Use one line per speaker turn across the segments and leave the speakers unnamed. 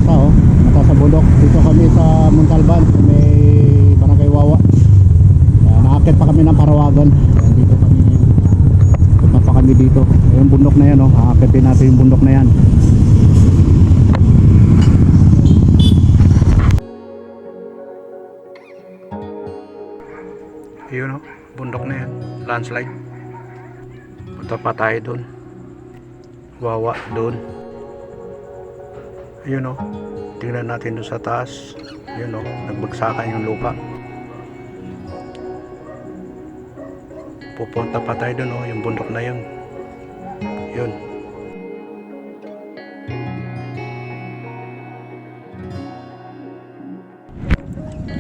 kamasa oh. Mata sa bundok. Dito kami sa Montalban, may Barangay Wawa. Naakit pa kami ng Parawagan. Dito kami. Punta pa kami dito. Yung bundok na yan oh. Aakitin natin yung bundok na yan. Yun oh, bundok na yan. Landslide. Punta pa tayo dun. Wawa dun. Ayun oh. Tingnan natin dun sa taas. Yun oh, nagbagsakan yung lupa. Pupunta pa tayo dun oh, yung bundok na yun. Yun.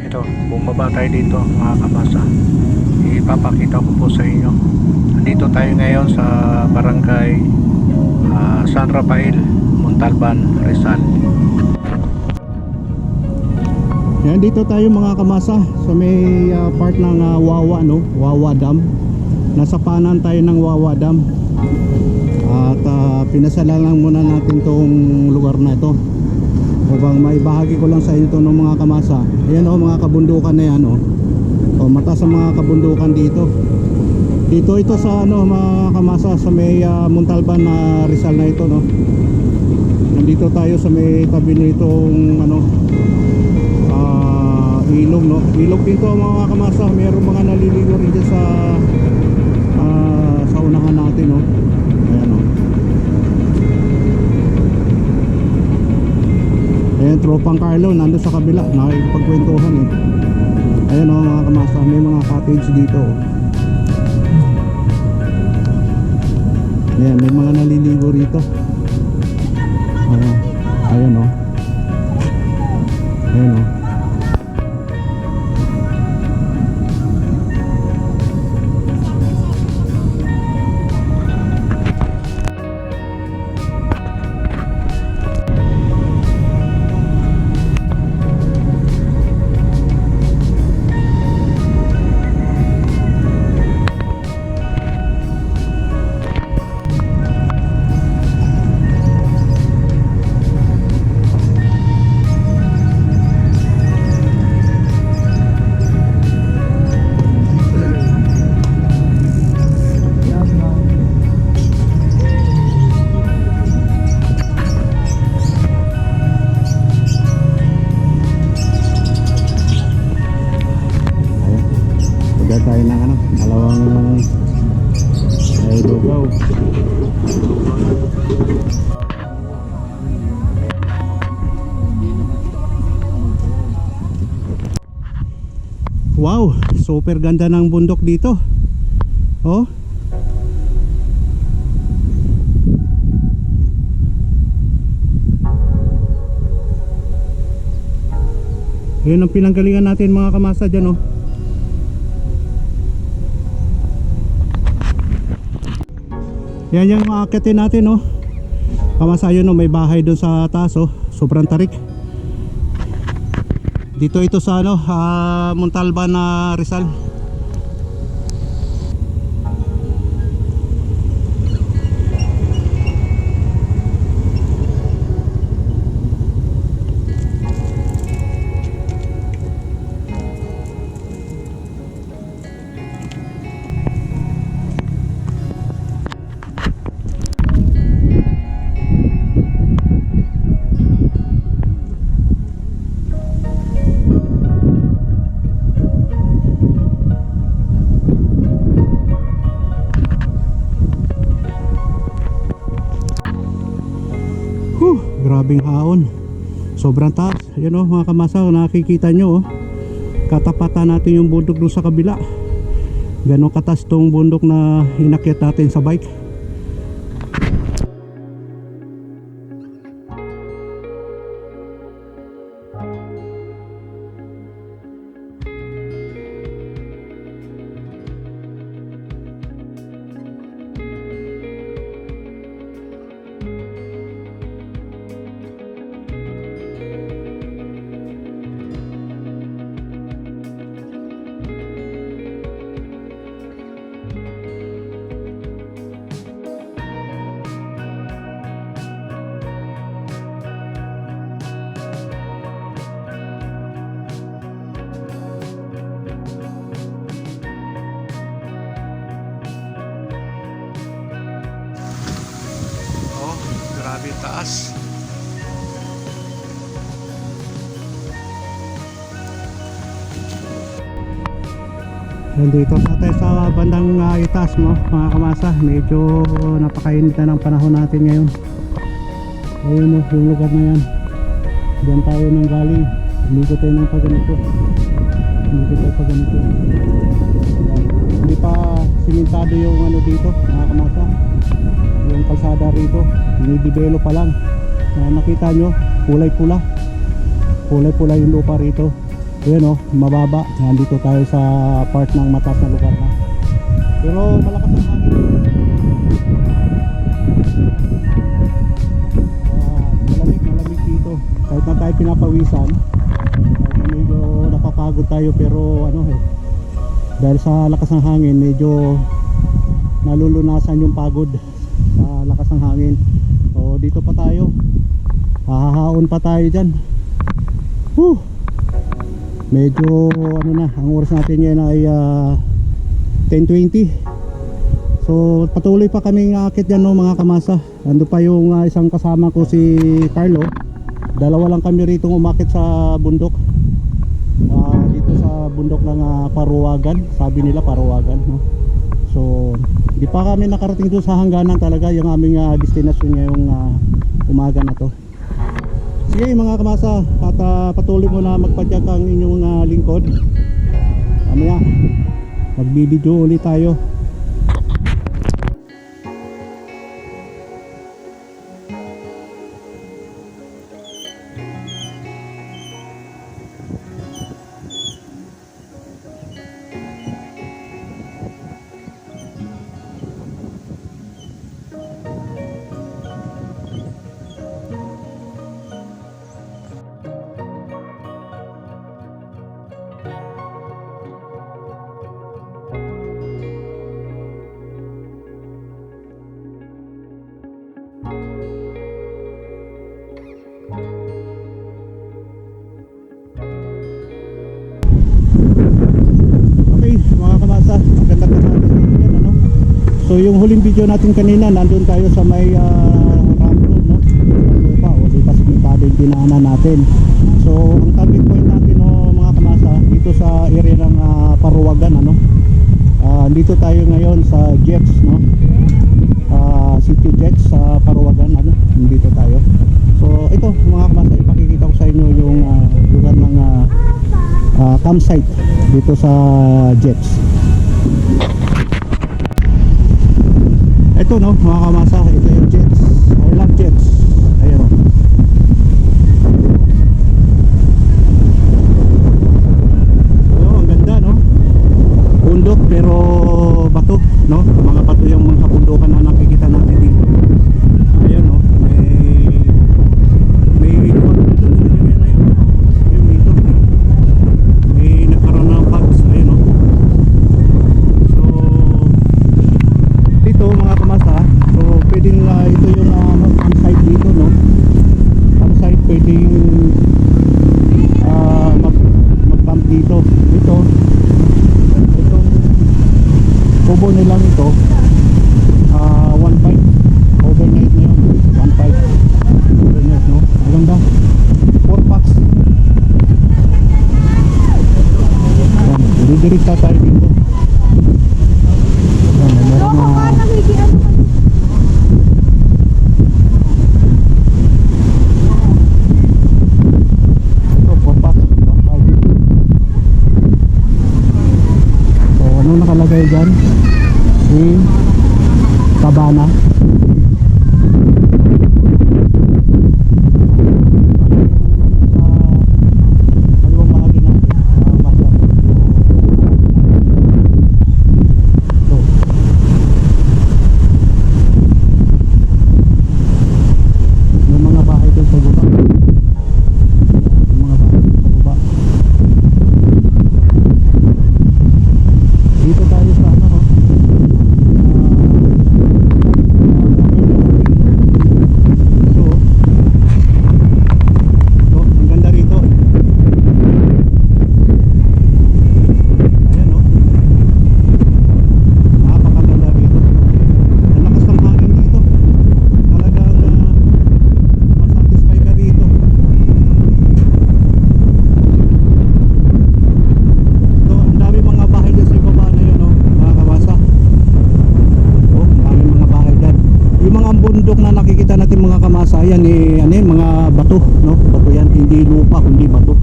Ito, bumaba tayo dito mga kamasa. Ipapakita ko po sa inyo. Nandito tayo ngayon sa Barangay San Rafael, Montalban, Rizal. Yan, dito tayo mga kamasa sa may part ng Wawa no, Wawa Dam. Nasa panan tayo ng Wawa Dam. At pinasala lang muna natin tong lugar na ito upang maibahagi ko lang sa inyo ito ng mga kamasa. Ayan o, mga kabundukan na yan o. O, mata sa mga kabundukan dito. Dito ito sa ano mga kamasa sa may Montalban na Rizal na ito no. Nandito tayo sa may tabi nitong ano ilog no. Ilog dito mga kamasa. Mayroong mga naliligo rin dyan sa unahan natin no. Ayan o. Ayan, tropang Carlo nandun sa kabila, nakikipagkwentuhan eh. Ayan o mga kamasa, may mga cottage dito. Ayan, may mga naliligo rito. Ayan o. Ayan o. Tayo ng ano, dalawang ay lugaw. Wow, super ganda ng bundok dito. Oh. Yun ang pinanggalingan natin mga kamasa dyan oh. Yan yung aakitin natin oh. Kamasa yun oh, may bahay doon sa taas oh. Sobrang tarik. Dito ito sa ano, Montalban na Rizal. Grabing haon. Sobrang taas. Ayan o mga kamasa, nakikita nyo oh. Katapatan natin yung bundok doon sa kabila. Ganon katas tong bundok na inakyat natin sa bike. taas. Nandito na tayo sa bandang itaas mo mga kamasa. Medyo napakainit na ng panahon natin ngayon. Ayun o, yung lugar na yan. Diyan tayo nang galing. Hindi tayo ng paganito. Hindi tayo paganito. Hindi pa simentado yung ano dito mga kamasa. Yung kalsada rito. Dinidebelo pa lang. Nakita nyo, kulay pula. Kulay pula yung lupa rito. Ayan o, mababa. Nandito tayo sa part ng mataas na lugar na. Pero malakas ang hangin. Malamig dito. Kahit na tayo pinapawisan, medyo napapagod tayo, pero ano dahil sa lakas ng hangin, medyo nalulunasan yung pagod sa lakas ng hangin. So dito pa tayo. Hahaon pa tayo dyan. Whew! Medyo ano na, ang oras natin ngayon ay 10:20. So patuloy pa kaming aakit dyan no, mga kamasa. Ando pa yung isang kasama ko, si Carlo. Dalawa lang kami rito umakit sa bundok. Dito sa bundok ng Paruwagan. Sabi nila Paruwagan no? So di pa kami nakarating doon sa hangganan talaga, yung aming destination ngayong umaga na to. Sige mga kamasa, at patuloy mo na magpadyak ang inyong lingkod. Mamaya magbibideo ulit tayo. So yung huling video natin kanina, nandun tayo sa may ramp road no? Lupa, o di pa simentado yung dinaanan natin. So ang target point natin no, mga kamasa, dito sa area ng Paruwagan ano? Dito tayo ngayon sa Jets no? City Jets sa Paruwagan ano? Dito tayo. So ito mga kamasa, ipakikita ko sa inyo yung lugar ng campsite dito sa Jets. Ito no mga kamasa, ito yung Jets. I love Jets. Ayun o. Oh, ang ganda no. Bundok pero bato no. Mga bato yung mga bundokan na nakikita natin dito. Ayun no. May dito sa area na yun. Yung dito. May nagkaroon ng bugs. Ayun no. So dito mga kamasa, so pwedeng ito yung campsite dito no. Campsite pwedeng mag-camp dito. Itong kubo nilang ito 1.5 overnight na yun. 1.5 overnight no. Ang ganda, 4 packs. Didirekta tayo dito. Ano nakalagay dyan? Cabana. Kaliwang bahagi natin. May mga bahay doon sa baba. May mga bahay doon sa baba. Dito tayo sa ano bato, no? Bato yan, hindi lupa kundi bato.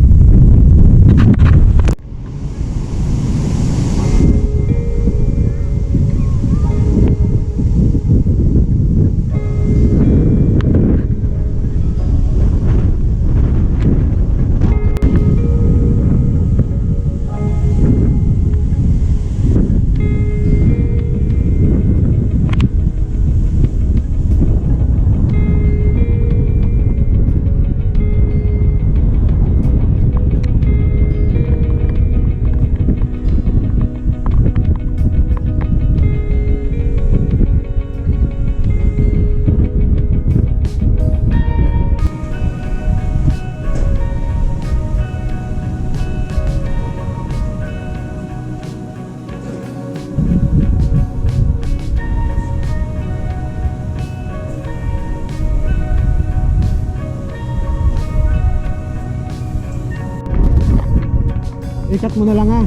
Ikat mo na lang ha.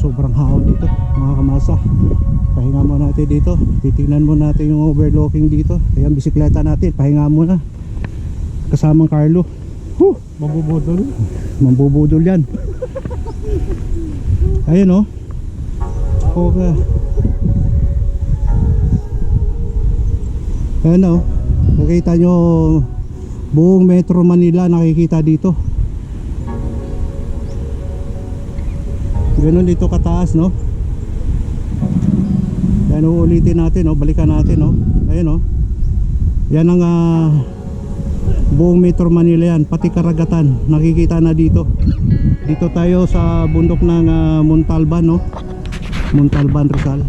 Sobrang hawak dito mga kamasa. Pahinga muna natin dito. Titignan mo natin yung overlooking dito. Ayan, bisikleta natin. Pahinga muna. Kasamang Carlo. Mambubudol.
Mambubudol yan. Ayun o. Okay. Ayun o. Nakikita nyo buong Metro Manila nakikita dito. Ganun dito kataas, no? Yan, uulitin natin, no? Balikan natin, no? Ayun, no? Yan ang buong Metro Manila yan, pati karagatan nakikita na dito. Dito tayo sa bundok ng Montalban, no? Montalban, Rizal.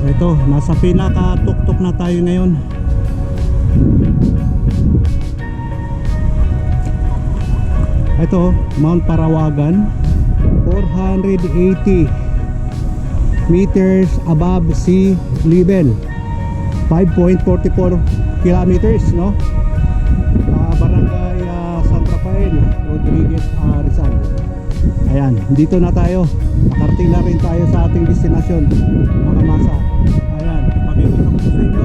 Ito, nasa pinaka-tuktok na tayo ngayon. Ito, Mount Parawagan, 480 meters above sea level, 5.44 kilometers, no? Barangay San Rafael, Rodriguez, Rizal. Ayan, dito na tayo. Nakarating na rin tayo sa ating destinasyon, mga masa. Ayan, pakikita ko sa inyo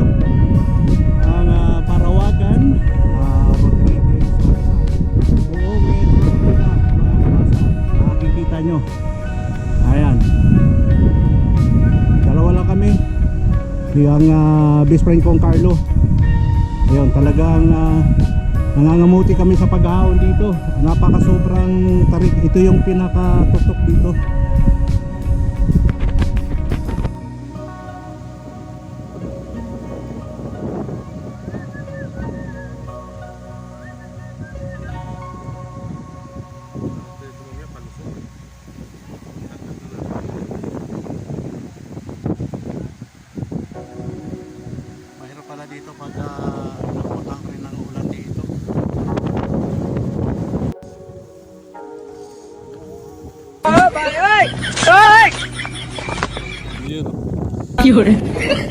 ang Parawagan, Rodriguez, Rizal. Buong metro nila, mga masa. Makikita nyo. Ayan. Dalawa lang kami. Yung best friend kong Carlo. Ayun, talagang nangangamuti kami sa pag-ahon dito. Napaka sobrang tarik. Ito yung pinaka-tuktok dito. pag naputang rin ng ulan dito.
Yun.